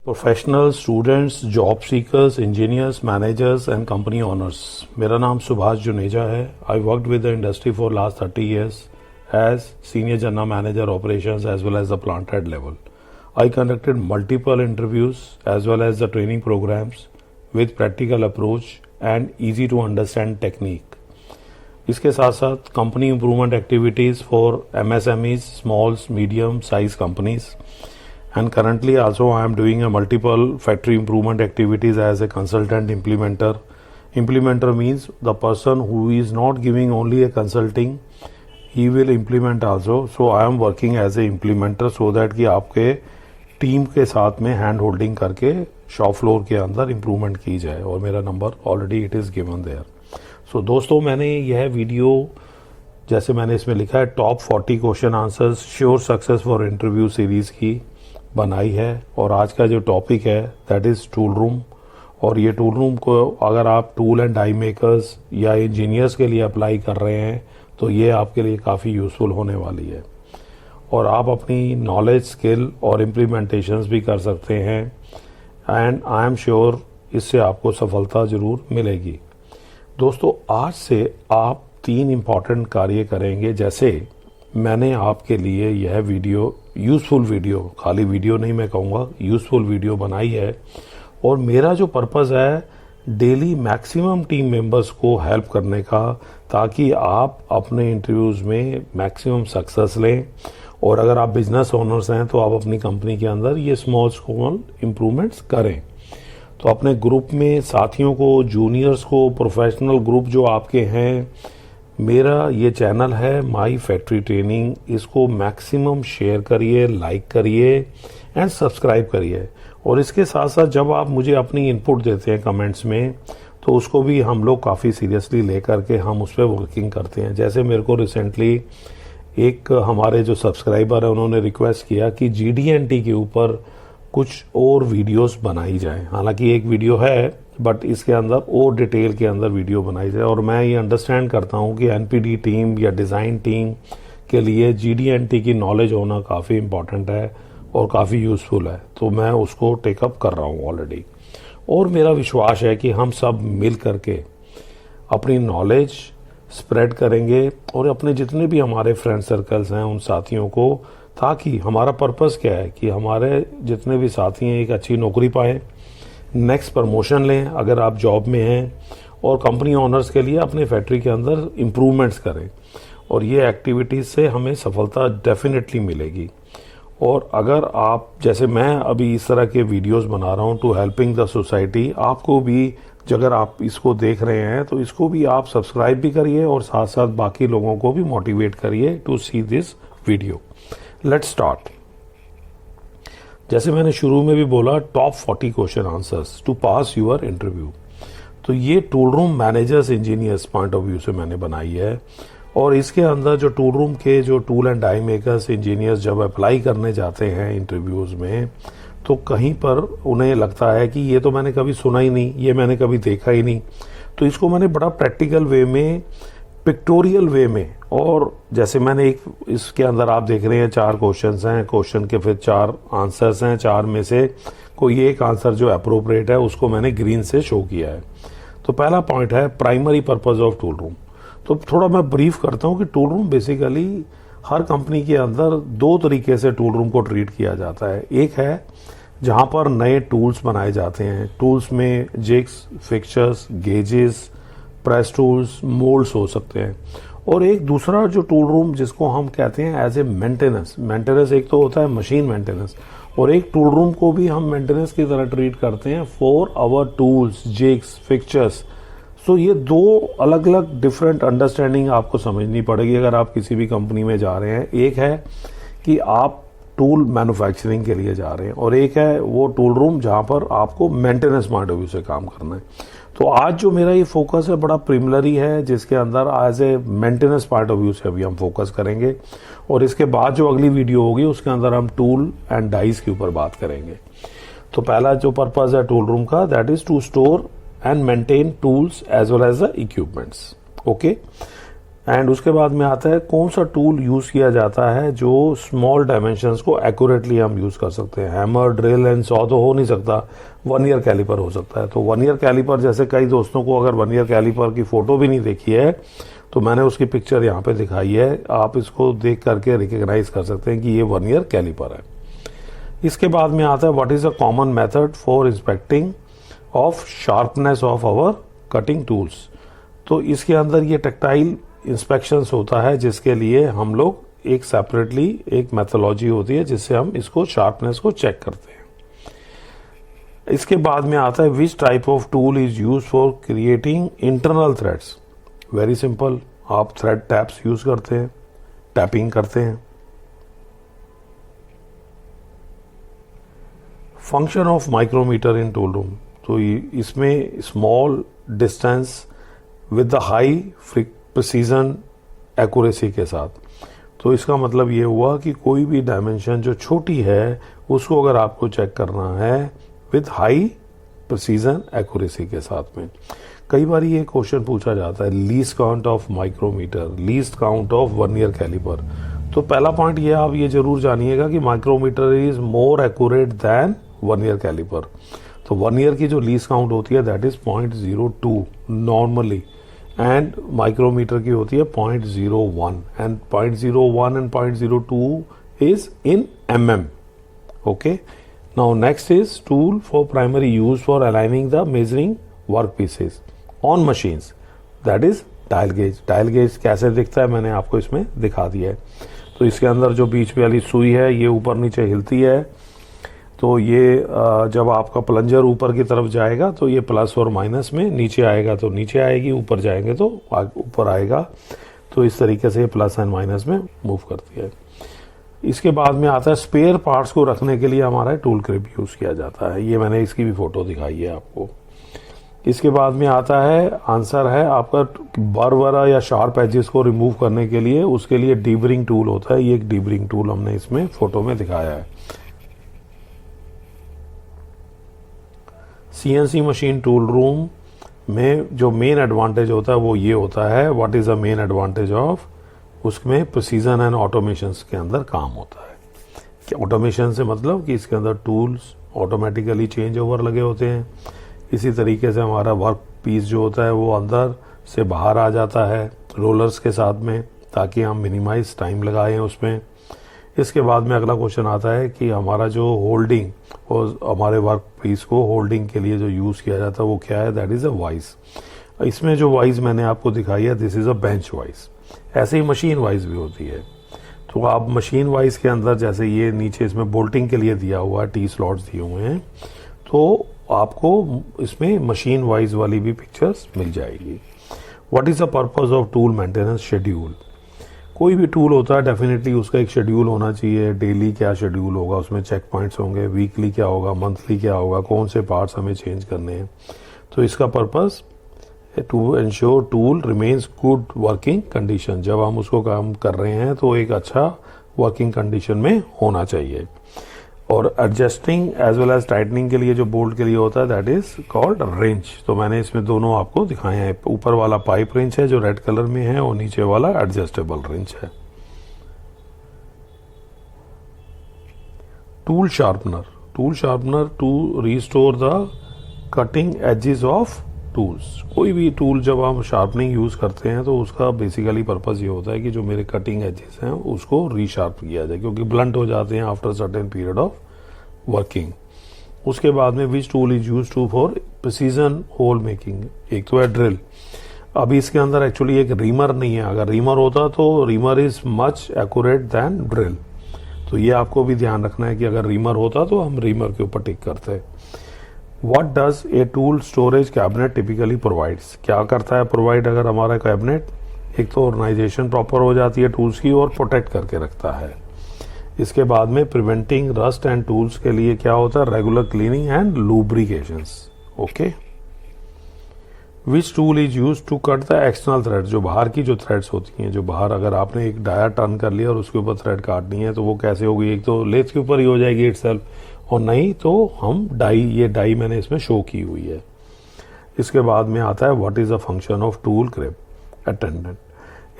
Professional students, job seekers, engineers, managers and company owners. मेरा नाम सुभाष जुनेजा है। I worked with the industry for last 30 years as senior general manager operations as well as the plant head level. I conducted multiple interviews as well as the training programs with practical approach and easy to understand technique. इसके साथ साथ company improvement activities for MSMEs, smalls medium size companies, and currently also I am doing a multiple factory improvement activities as a consultant implementer. Implementer means the person who is not giving only a consulting, he will implement also. So I am working as a implementer so that कि आपके team के साथ में hand holding करके shop floor के अंदर improvement की जाए, और मेरा number already it is given there. So दोस्तों, मैंने यह वीडियो जैसे मैंने इसमें लिखा है top 40 question answers sure success for interview series की बनाई है। और आज का जो टॉपिक है दैट इज़ टूल रूम। और ये टूल रूम को अगर आप टूल एंड डाई मेकर्स या इंजीनियर्स के लिए अप्लाई कर रहे हैं तो ये आपके लिए काफ़ी यूज़फुल होने वाली है, और आप अपनी नॉलेज, स्किल और इम्प्लीमेंटेशंस भी कर सकते हैं। एंड आई एम श्योर इससे आपको सफलता ज़रूर मिलेगी। दोस्तों, आज से आप 3 इम्पॉर्टेंट कार्य करेंगे। जैसे मैंने आपके लिए यह वीडियो, यूज़फुल वीडियो, खाली वीडियो नहीं मैं कहूँगा, यूज़फुल वीडियो बनाई है, और मेरा जो पर्पज़ है डेली मैक्सिमम टीम मेंबर्स को हेल्प करने का, ताकि आप अपने इंटरव्यूज़ में मैक्सिमम सक्सेस लें। और अगर आप बिजनेस ओनर्स हैं तो आप अपनी कंपनी के अंदर ये स्मॉल इम्प्रूवमेंट्स करें। तो अपने ग्रुप में साथियों को, जूनियर्स को, प्रोफेशनल ग्रुप जो आपके हैं, मेरा ये चैनल है माई फैक्ट्री ट्रेनिंग, इसको मैक्सिमम शेयर करिए, लाइक करिए एंड सब्सक्राइब करिए। और इसके साथ साथ जब आप मुझे अपनी इनपुट देते हैं कमेंट्स में, तो उसको भी हम लोग काफ़ी सीरियसली लेकर के हम उस पर वर्किंग करते हैं। जैसे मेरे को रिसेंटली एक हमारे जो सब्सक्राइबर है उन्होंने रिक्वेस्ट किया कि GD&T के ऊपर कुछ और वीडियोस बनाई जाए। हालांकि एक वीडियो है बट इसके अंदर और डिटेल के अंदर वीडियो बनाई जाए। और मैं ये अंडरस्टैंड करता हूँ कि NPD टीम या डिज़ाइन टीम के लिए GD&T की नॉलेज होना काफ़ी इम्पॉर्टेंट है और काफ़ी यूज़फुल है। तो मैं उसको टेकअप कर रहा हूँ ऑलरेडी, और मेरा विश्वास है कि हम सब मिल करके अपनी नॉलेज स्प्रेड करेंगे और अपने जितने भी हमारे फ्रेंड सर्कल्स हैं उन साथियों को, ताकि हमारा पर्पस क्या है कि हमारे जितने भी साथी हैं एक अच्छी नौकरी पाएं, नेक्स्ट प्रमोशन लें अगर आप जॉब में हैं, और कंपनी ओनर्स के लिए अपने फैक्ट्री के अंदर इम्प्रूवमेंट्स करें। और ये एक्टिविटीज़ से हमें सफलता डेफिनेटली मिलेगी। और अगर आप, जैसे मैं अभी इस तरह के वीडियोस बना रहा हूँ टू हेल्पिंग द सोसाइटी, आपको भी अगर आप इसको देख रहे हैं तो इसको भी आप सब्सक्राइब भी करिए और साथ साथ बाकी लोगों को भी मोटिवेट करिए to see this video. Let's start. जैसे मैंने शुरू में भी बोला, top 40 question answers to pass your interview. तो ये tool room managers, engineers point of view से मैंने बनाई है। और इसके अंदर जो टूल रूम के जो tool and die makers, engineers जब अप्लाई करने जाते हैं इंटरव्यूज़ में, तो कहीं पर उन्हें लगता है कि ये तो मैंने कभी सुना ही नहीं, ये मैंने कभी देखा ही नहीं। तो इसको मैंने बड़ा प्रैक्टिकल वे में, पिक्टोरियल वे में, और जैसे मैंने एक इसके अंदर आप देख रहे हैं 4 क्वेश्चंस हैं, क्वेश्चन के फिर 4 आंसर्स हैं, 4 में से कोई एक आंसर जो अप्रोप्रिएट है उसको मैंने ग्रीन से शो किया है। तो पहला पॉइंट है primary purpose of tool room. तो थोड़ा मैं ब्रीफ करता हूँ कि टूल रूम बेसिकली हर कंपनी के अंदर 2 तरीके से टूल रूम को ट्रीट किया जाता है। एक है जहाँ पर नए टूल्स बनाए जाते हैं, टूल्स में jigs, fixtures, gauges, press tools, moulds हो सकते हैं। और एक दूसरा जो टूल रूम जिसको हम कहते हैं एज ए मेंटेनेंस, एक तो होता है मशीन मेंटेनेंस, और एक टूल रूम को भी हम मेंटेनेंस की तरह ट्रीट करते हैं for our tools, jigs, fixtures. So ये 2 अलग अलग डिफरेंट अंडरस्टैंडिंग आपको समझनी पड़ेगी अगर आप किसी भी कंपनी में जा रहे हैं। एक है कि आप टूल मैन्युफैक्चरिंग के लिए जा रहे हैं, और एक है वो टूल रूम जहाँ पर आपको मेंटेनेंस पॉइंट ऑफ व्यू से काम करना है। तो आज जो मेरा ये फोकस है बड़ा प्रिमिलरी है, जिसके अंदर as a maintenance point of view से अभी हम फोकस करेंगे, और इसके बाद जो अगली वीडियो होगी उसके अंदर हम टूल एंड डाइस के ऊपर बात करेंगे। तो पहला जो पर्पज है टूल रूम का, that is to store and maintain tools as well as the equipments. Okay, and उसके बाद में आता है कौन सा टूल यूज किया जाता है जो स्मॉल डायमेंशंस को एक्यूरेटली हम यूज कर सकते हैं। हैमर, ड्रिल एंड सॉ तो हो नहीं सकता, वर्नियर कैलिपर हो सकता है। तो वर्नियर कैलिपर, जैसे कई दोस्तों को अगर वर्नियर कैलिपर की फोटो भी नहीं देखी है तो मैंने उसकी पिक्चर यहाँ पे दिखाई है, आप इसको देख करके रिकग्नाइज कर सकते हैं कि ये वर्नियर कैलिपर है। इसके बाद में आता है what is a common method for inspecting of sharpness of our cutting tools. तो इसके अंदर ये टेक्टाइल इंस्पेक्शंस होता है जिसके लिए हम लोग एक सेपरेटली एक मेथोलॉजी होती है जिससे हम इसको शार्पनेस को चेक करते हैं। इसके बाद में आता है which type of tool is use for creating internal threads. Very simple, आप थ्रेड टैप्स यूज करते हैं, टैपिंग करते हैं। Function of micrometer in tool room, तो इसमें small distance with the high precision accuracy के साथ। तो इसका मतलब ये हुआ कि कोई भी डायमेंशन जो छोटी है उसको अगर आपको चेक करना है विद हाई प्रिसीजन एक्यूरेसी के साथ में। कई बार ये क्वेश्चन पूछा जाता है least count of micrometer, least count of vernier calliper. तो पहला पॉइंट ये आप ये जरूर जानिएगा कि micrometer is more accurate than vernier calliper. तो वर्नियर की जो लीस्ट काउंट होती है that is 0.02 normally, and micrometer की होती है 0.01 and 0.01 and 0.02 is in mm. Okay, now next is tool for primary use for aligning the measuring work pieces on machines, that is dial gauge. Dial gauge कैसे दिखता है मैंने आपको इसमें दिखा दिया है। तो इसके अंदर जो बीच वाली सुई है ये ऊपर नीचे हिलती है, तो ये जब आपका प्लंजर ऊपर की तरफ जाएगा तो ये प्लस और माइनस में, नीचे आएगा तो नीचे आएगी, ऊपर जाएंगे तो ऊपर आएगा। तो इस तरीके से प्लस एंड माइनस में मूव करती है। इसके बाद में आता है स्पेयर पार्ट्स को रखने के लिए हमारा टूल क्रिप यूज किया जाता है, ये मैंने इसकी भी फोटो दिखाई है आपको। इसके बाद में आता है आंसर है आपका बर वरा या शार्प एजेस को रिमूव करने के लिए, उसके लिए डीबरिंग टूल होता है। ये एक डीबरिंग टूल हमने इसमें फोटो में दिखाया है। CNC मशीन टूल रूम में जो मेन एडवांटेज होता है वो ये होता है, what is the main advantage of, उसमें प्रिसीजन एंड ऑटोमेशन के अंदर काम होता है। कि ऑटोमेशन से मतलब कि इसके अंदर टूल्स ऑटोमेटिकली चेंज ओवर लगे होते हैं। इसी तरीके से हमारा वर्क पीस जो होता है वो अंदर से बाहर आ जाता है रोलर्स के साथ में, ताकि हम मिनिमाइज टाइम लगाएं उसमें। इसके बाद में अगला क्वेश्चन आता है कि हमारा जो होल्डिंग और हमारे वर्क पीस को होल्डिंग के लिए जो यूज किया जाता है वो क्या है, दैट इज अ वाइज। इसमें जो वाइज मैंने आपको दिखाई है this is a bench wise. ऐसे ही मशीन वाइज भी होती है। तो आप मशीन वाइज के अंदर जैसे ये नीचे इसमें बोल्टिंग के लिए दिया हुआ है, टी स्लॉट्स दिए हुए हैं, तो आपको इसमें मशीन वाइज वाली भी पिक्चर्स मिल जाएगी। What is the purpose of tool maintenance schedule. कोई भी टूल होता है डेफिनेटली उसका एक शेड्यूल होना चाहिए। डेली क्या शेड्यूल होगा, उसमें चेक पॉइंट्स होंगे, वीकली क्या होगा, मंथली क्या होगा, कौन से पार्ट्स हमें चेंज करने हैं। तो इसका purpose to ensure tool remains good working condition. जब हम उसको काम कर रहे हैं तो एक अच्छा वर्किंग कंडीशन में होना चाहिए। और adjusting as well as tightening के लिए जो बोल्ट के लिए होता है दैट इज कॉल्ड रेंच। तो मैंने इसमें दोनों आपको दिखाए हैं। ऊपर वाला पाइप रेंच है जो रेड कलर में है और नीचे वाला एडजस्टेबल रेंच है। Tool sharpener, tool sharpener to restore the cutting edges of tools. कोई भी टूल जब हम शार्पनिंग यूज करते हैं तो उसका बेसिकली पर्पस ये होता है कि जो मेरे कटिंग एजेस हैं उसको रीशार्प किया जाए, क्योंकि ब्लंट हो जाते हैं after certain period of working. उसके बाद में which tool is use to for precision hole making. एक तो है ड्रिल। अभी इसके अंदर एक्चुअली एक रीमर नहीं है। अगर रीमर होता तो reamer is much accurate then drill. तो ये आपको भी ध्यान रखना है कि अगर रीमर होता तो हम रीमर के ऊपर टिक करते हैं। What does a tool storage cabinet typically provides? क्या करता है प्रोवाइड अगर हमारा कैबिनेट, एक तो ऑर्गेनाइजेशन प्रॉपर हो जाती है टूल्स की और प्रोटेक्ट करके रखता है। इसके बाद में प्रिवेंटिंग रस्ट एंड टूल्स के लिए क्या होता है, regular cleaning and lubrications. Okay, which tool is use to cut the external thread. जो बाहर की जो थ्रेड्स होती हैं, जो बाहर अगर आपने एक डाया टर्न कर लिया और उसके ऊपर थ्रेड काटनी है तो वो कैसे होगी, एक तो लेथ के ऊपर ही हो जाएगी इटसेल्फ, और नहीं तो हम डाई, ये डाई मैंने इसमें शो की हुई है। इसके बाद में आता है what is the function of tool crib attendant.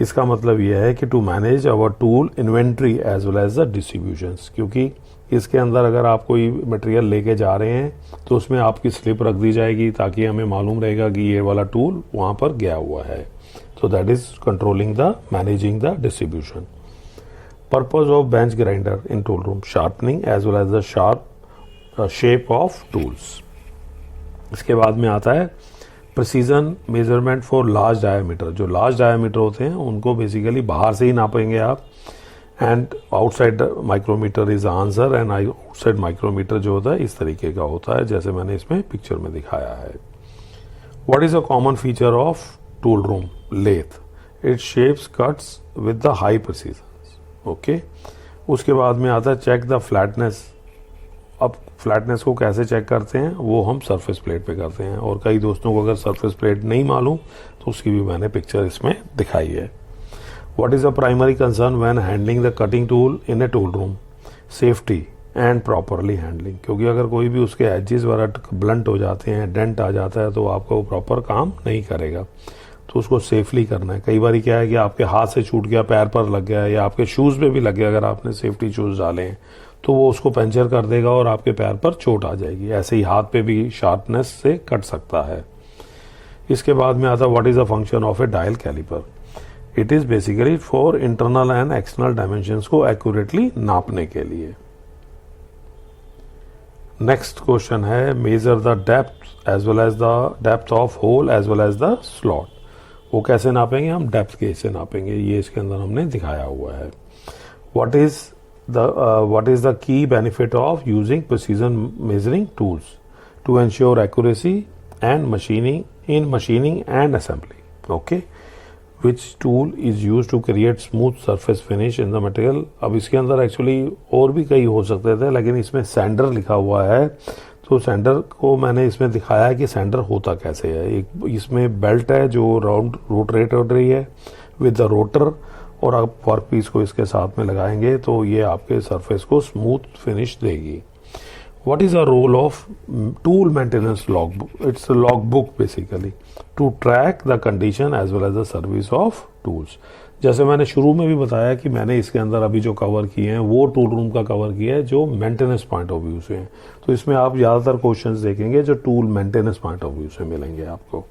इसका मतलब यह है कि to manage our tool inventory as well as the distributions, क्योंकि इसके अंदर अगर आप कोई मटेरियल लेके जा रहे हैं तो उसमें आपकी स्लिप रख दी जाएगी ताकि हमें मालूम रहेगा कि ये वाला टूल वहां पर गया हुआ है. So that is controlling the managing the distribution. Purpose of bench grinder in tool room: sharpening as well as the sharp shape of tools. इसके बाद में आता है precision measurement for large diameter. जो large diameter होते हैं उनको basically बाहर से ही नापेंगे आप, and outside micrometer is answer, and outside micrometer जो होता है इस तरीके का होता है जैसे मैंने इसमें पिक्चर में दिखाया है. What is a common feature of tool room? lathe. It shapes cuts with the high precision. Okay. उसके बाद में आता है चेक द फ्लैटनेस. अब फ्लैटनेस को कैसे चेक करते हैं वो हम सरफेस प्लेट पे करते हैं, और कई दोस्तों को अगर सरफेस प्लेट नहीं मालूम तो उसकी भी मैंने पिक्चर इसमें दिखाई है. What is the primary concern when handling the cutting tool in a tool room? Safety and properly handling, क्योंकि अगर कोई भी उसके एजेस वगैरह ब्लंट हो जाते हैं, डेंट आ जाता है, तो आपका वो प्रॉपर काम नहीं करेगा. तो उसको सेफली करना है. कई बार क्या है कि आपके हाथ से छूट गया, पैर पर लग गया, या आपके शूज पे भी लग गया, अगर आपने सेफ्टी शूज डाले हैं तो वो उसको पंचर कर देगा और आपके पैर पर चोट आ जाएगी. ऐसे ही हाथ पे भी शार्पनेस से कट सकता है. इसके बाद में आता है what is the function of a dial calliper? It is basically for internal and external dimensions को एक्यूरेटली नापने के लिए. नेक्स्ट क्वेश्चन है measure the depth as well as the depth of hole as well as the slot. वो कैसे नापेंगे? हम depth gauge से नापेंगे. ये इसके अंदर हमने दिखाया हुआ है. What is the key benefit of using precision measuring tools? To ensure accuracy and machining and assembly. Okay. Which tool is use to create smooth surface finish in the material? अब इसके अंदर एक्चुअली और भी कई हो सकते थे, लेकिन इसमें सैंडर लिखा हुआ है, तो सैंडर को मैंने इसमें दिखाया है कि सैंडर होता कैसे है. एक इसमें बेल्ट है जो राउंड रोटेट हो रही है विद द रोटर, और आप वर्क पीस को इसके साथ में लगाएंगे तो ये आपके सरफेस को स्मूथ फिनिश देगी. What is the role of tool maintenance log book? It's log book basically to track the condition as well as the service of tools. जैसे मैंने शुरू में भी बताया कि मैंने इसके अंदर अभी जो कवर किए हैं वो टूल रूम का कवर किया है जो मेंटेनेंस पॉइंट ऑफ व्यू से हैं. तो इसमें आप ज़्यादातर क्वेश्चंस देखेंगे जो tool maintenance point of view से मिलेंगे आपको.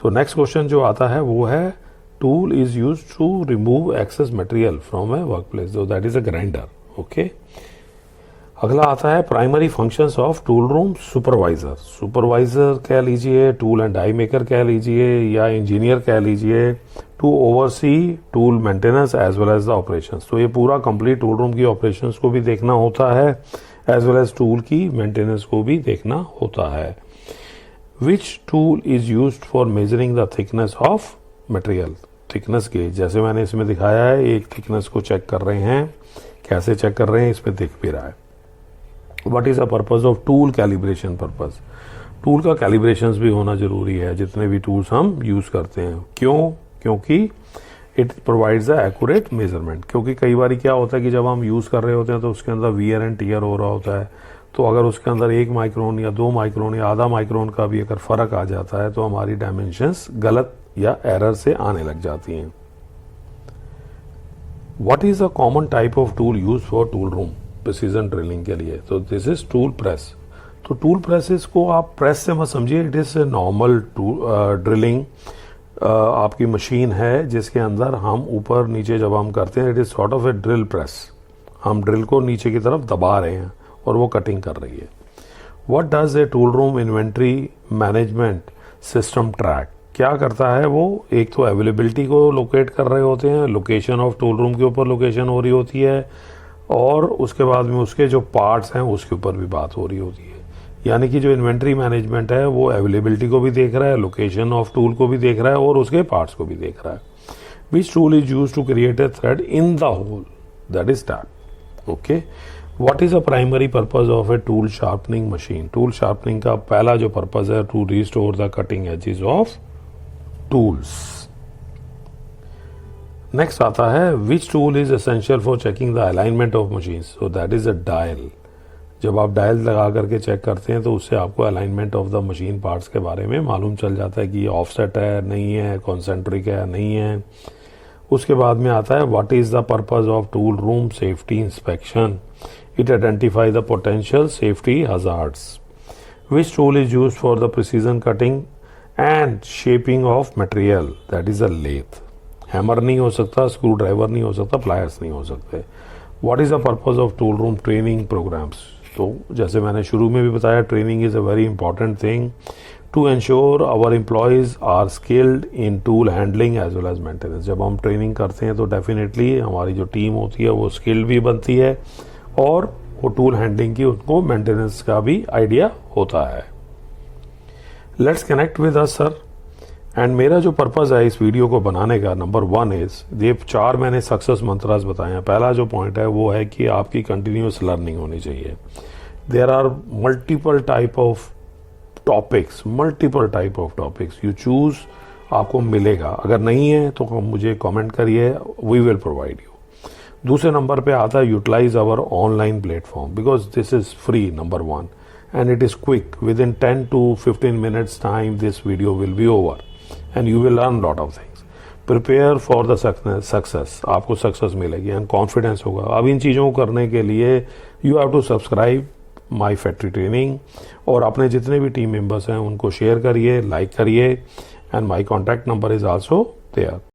तो नेक्स्ट क्वेश्चन जो आता है वो है tool is use to remove excess material from a work place, that is a grinder. Okay. अगला आता है primary functions of tool room. Supervisor. Supervisor कह लीजिए, टूल एंड डाई मेकर कह लीजिए, या इंजीनियर कह लीजिए, to oversee tool maintenance as well as the operations. तो ये पूरा कंप्लीट टूल रूम की ऑपरेशंस को भी देखना होता है एज वेल एज टूल की मेंटेनेंस को भी देखना होता है. Which tool is used for measuring the thickness of material? Thickness gauge. जैसे मैंने इसमें दिखाया है, एक थिकनेस को चेक कर रहे हैं. कैसे चेक कर रहे हैं इसमें दिख भी रहा है. What is the purpose of tool calibration purpose? Tool का कैलिब्रेशंस भी होना जरूरी है जितने भी टूल्स हम यूज करते हैं. क्यों? क्योंकि it provides the accurate measurement. क्योंकि कई बार क्या होता है कि जब हम यूज कर रहे होते हैं तो उसके अंदर वियर एंड टीयर हो रहा होता है, तो अगर उसके अंदर 1 माइक्रोन या 2 माइक्रोन या आधा माइक्रोन का भी अगर फर्क आ जाता है तो हमारी डायमेंशंस गलत या एरर से आने लग जाती हैं. What is a common type of tool use for tool room precision drilling के लिए? तो दिस इज टूल प्रेस. तो टूल प्रेसेस को आप प्रेस से मत समझिए, इट इज नॉर्मल ड्रिलिंग. आपकी मशीन है जिसके अंदर हम ऊपर नीचे जब हम करते हैं, it is sort of A drill press. हम ड्रिल को नीचे की तरफ दबा रहे हैं और वो कटिंग कर रही है. What does a tool room inventory management system track? क्या करता है वो? एक तो अवेलेबिलिटी को लोकेट कर रहे होते हैं, लोकेशन ऑफ टूल रूम के ऊपर लोकेशन हो रही होती है, और उसके बाद में उसके जो पार्ट्स हैं उसके ऊपर भी बात हो रही होती है. यानी कि जो इन्वेंट्री मैनेजमेंट है वो अवेलेबिलिटी को भी देख रहा है, लोकेशन ऑफ टूल को भी देख रहा है, और उसके पार्ट्स को भी देख रहा है. Which tool is use to create a thread in the hole? That is tap. Okay. What is a primary purpose of a tool sharpening machine? Tool sharpening का पहला जो पर्पज है to restore the cutting edges of tools. Next आता है which tool is essential for checking the alignment of machine? So that is a dial. जब आप dial लगा करके चेक करते हैं तो उससे आपको alignment of the machine parts के बारे में मालूम चल जाता है कि ये ऑफसेट है नहीं है, कॉन्सेंट्रिक है नहीं है। उसके बाद में आता है what is the purpose of tool room safety inspection. It identify the potential safety hazards. Which tool is used for the precision cutting and shaping of material, that is a lathe. Hammer नहीं हो सकता, screw driver नहीं हो सकता, pliers नहीं हो सकते। What is the purpose of tool room training programmes. तो जैसे मैंने शुरू में भी बताया, training is a very important thing to ensure our employees are skilled in tool handling as well as maintenance. जब हम ट्रेनिंग करते हैं तो डेफिनेटली हमारी जो टीम होती है वो स्किल्ड भी बनती है और वो टूल हैंडलिंग की उनको मेंटेनेंस का भी आइडिया होता है। Let's connect with us sir. And मेरा जो पर्पस है इस वीडियो को बनाने का, नंबर 1 इज, ये 4 मैंने सक्सेस मंत्रास बताए हैं। पहला जो पॉइंट है वो है कि आपकी कंटिन्यूस लर्निंग होनी चाहिए। There are multiple type of topics you choose, आपको मिलेगा। अगर नहीं है तो मुझे कमेंट करिए, वी विल प्रोवाइड यू। दूसरे नंबर पे आता है utilize our online platform because this is free, number 1, and it is quick. Within 10 to 15 minutes time this video will be over and you will learn lot of things. Prepare for the success. आपको success मिलेगी and confidence होगा। अब इन चीज़ों को करने के लिए you have to subscribe my factory training और अपने जितने भी टीम मेंबर्स हैं उनको शेयर करिए, लाइक करिए and my contact number is also there.